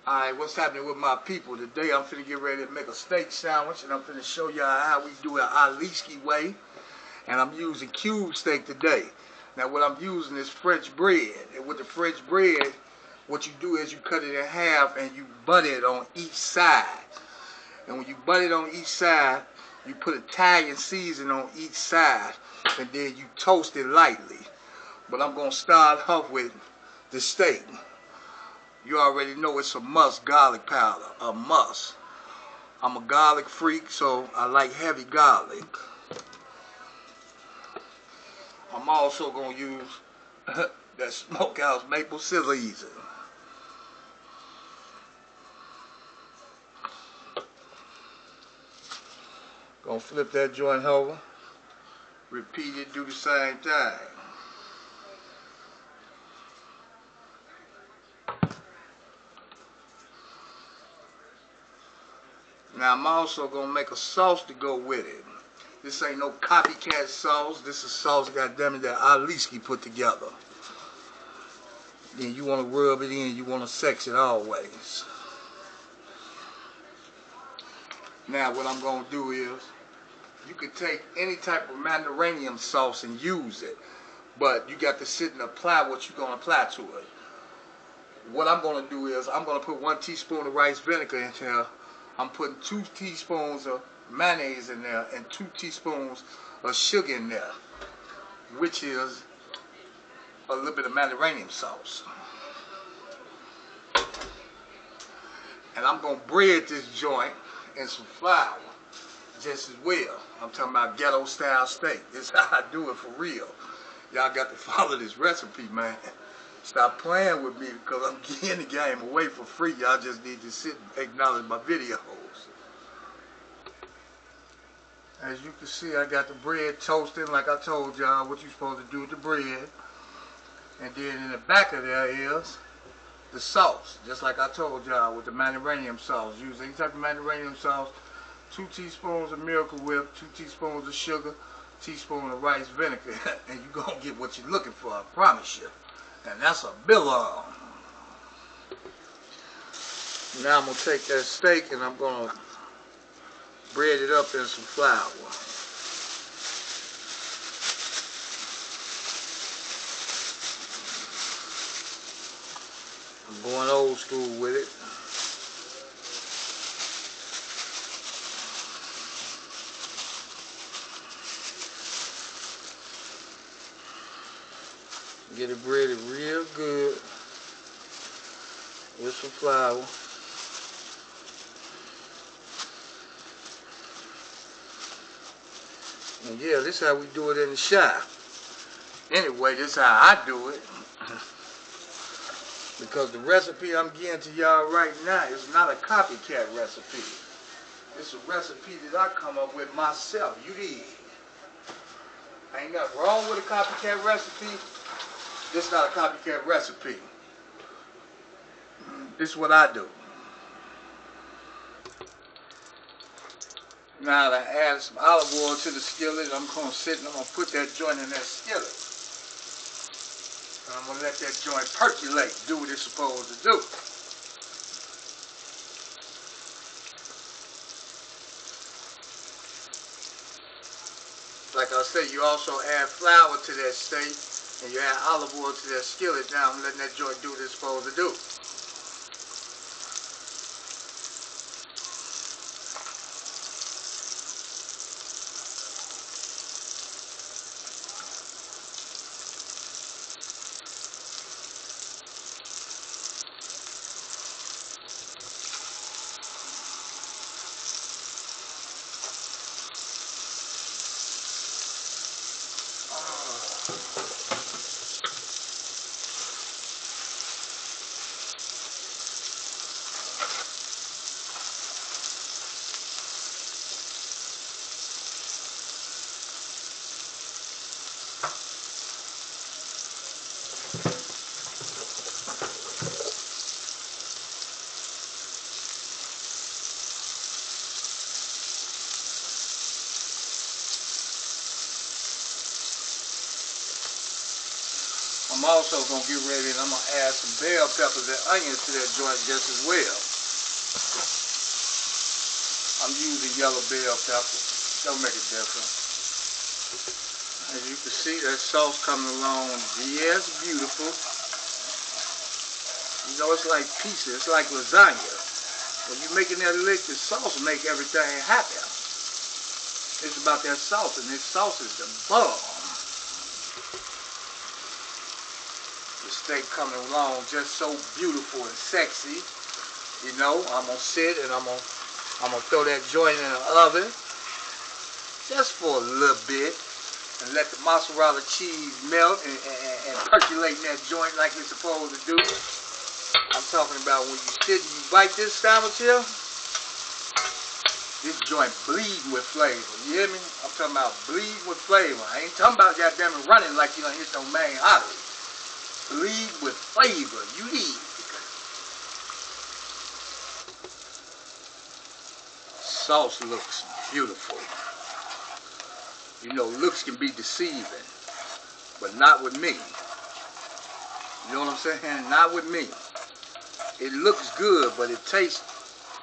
Alright, what's happening with my people? Today I'm finna get ready to make a steak sandwich, and I'm finna show y'all how we do it Aliski way. And I'm using cube steak today. Now what I'm using is French bread. And with the French bread, what you do is you cut it in half and you butter it on each side. And when you butter it on each side, you put Italian seasoning on each side, and then you toast it lightly. But I'm gonna start off with the steak. You already know it's a must, garlic powder, a must. I'm a garlic freak, so I like heavy garlic. I'm also going to use that smokehouse maple seasoning. Gonna flip that joint over, repeat it, do the same thing. Now I'm also gonna make a sauce to go with it. This ain't no copycat sauce. This is sauce, goddammit, that Aliski put together. Then you wanna rub it in. You wanna sex it always. Now what I'm gonna do is, you can take any type of Mediterranean sauce and use it, but you got to sit and apply what you're gonna apply to it. What I'm gonna do is, I'm gonna put 1 teaspoon of rice vinegar in here. I'm putting 2 teaspoons of mayonnaise in there and 2 teaspoons of sugar in there, which is a little bit of Mediterranean sauce. And I'm going to bread this joint in some flour just as well. I'm talking about ghetto style steak. This is how I do it for real. Y'all got to follow this recipe, man. Stop playing with me because I'm giving the game away for free. Y'all just need to sit and acknowledge my videos. As you can see, I got the bread toasting like I told y'all what you're supposed to do with the bread. And then in the back of there is the sauce, just like I told y'all with the Mediterranean sauce. Use any type of Mediterranean sauce. 2 teaspoons of Miracle Whip, 2 teaspoons of sugar, teaspoon of rice vinegar, and you're going to get what you're looking for, I promise you. And that's a billion. Now I'm going to take that steak and I'm going to bread it up in some flour. I'm going old school with it. Get it breaded real good with some flour. And yeah, this is how we do it in the shop. Anyway, this is how I do it. Because the recipe I'm giving to y'all right now is not a copycat recipe. It's a recipe that I come up with myself. You dig? Ain't nothing wrong with a copycat recipe. This is not a copycat recipe. This is what I do. Now to add some olive oil to the skillet, I'm going to sit and I'm going to put that joint in that skillet. And I'm going to let that joint percolate, do what it's supposed to do. Like I said, you also add flour to that steak, and you add olive oil to that skillet. Now I'm letting that joint do what it's supposed to do. I'm also going to get ready and I'm going to add some bell peppers and onions to that joint just as well. I'm using yellow bell peppers. Don't make a difference. As you can see, that sauce coming along, yes, beautiful. You know, it's like pizza. It's like lasagna. When you're making that lick, the sauce will make everything happen. It's about that sauce, and this sauce is the bomb. The steak coming along just so beautiful and sexy. You know, I'm gonna sit and I'm gonna throw that joint in the oven just for a little bit and let the mozzarella cheese melt and percolate in that joint like it's supposed to do. I'm talking about when you sit and you bite this sandwich here, this joint bleeding with flavor. You hear me? I'm talking about bleeding with flavor. I ain't talking about goddamn it running like you done hit your main artery. Bleed with flavor. You need. Sauce looks beautiful. You know, looks can be deceiving, but not with me. You know what I'm saying? Not with me. It looks good, but it tastes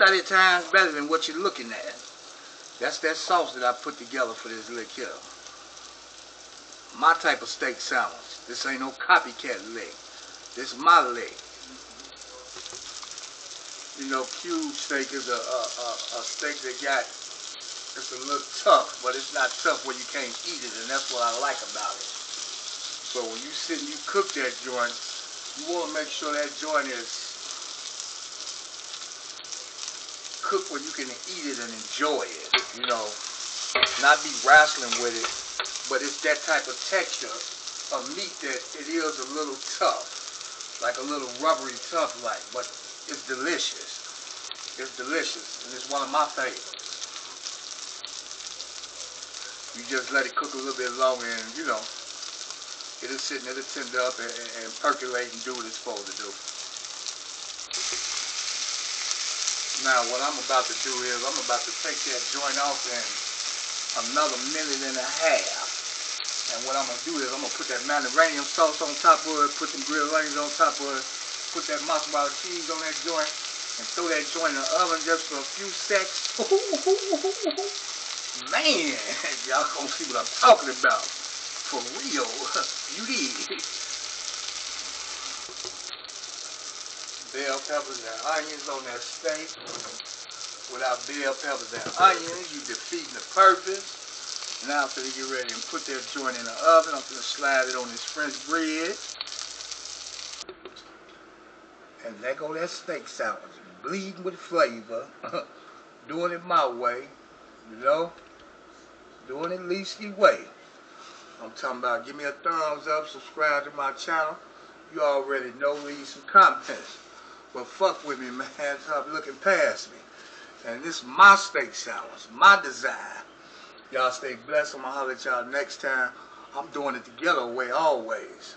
30 times better than what you're looking at. That's that sauce that I put together for this lick here. My type of steak sandwich. This ain't no copycat lick. This is my lick. You know, cube steak is a steak that got, it's a little tough, but it's not tough where you can't eat it, and that's what I like about it. So when you sit and you cook that joint, you want to make sure that joint is cooked where you can eat it and enjoy it, you know, not be wrestling with it, but it's that type of texture of meat that it is a little tough, like a little rubbery tough like, but it's delicious. It's delicious, and it's one of my favorites. You just let it cook a little bit longer and, you know, it'll sit and it'll tender up and percolate and do what it's supposed to do. Now, what I'm about to do is I'm about to take that joint off in another minute and a half. And what I'm going to do is I'm going to put that Mediterranean sauce on top of it, put some grilled onions on top of it, put that mozzarella cheese on that joint, and throw that joint in the oven just for a few seconds. Man, y'all gonna see what I'm talking about. For real. You did. Bell peppers and onions on that steak. Without bell peppers and onions, you defeating the purpose. Now I'm gonna get ready and put that joint in the oven. I'm gonna slide it on this French bread. And there go that steak sandwich. Bleeding with flavor. Doing it my way. You know? Doing it Leesky way. I'm talking about give me a thumbs up, subscribe to my channel. You already know, leave some comments. But fuck with me, man. Stop looking past me. And this is my steak sandwich, my design. Y'all stay blessed. I'm going to holler at y'all next time. I'm doing it the ghetto way always.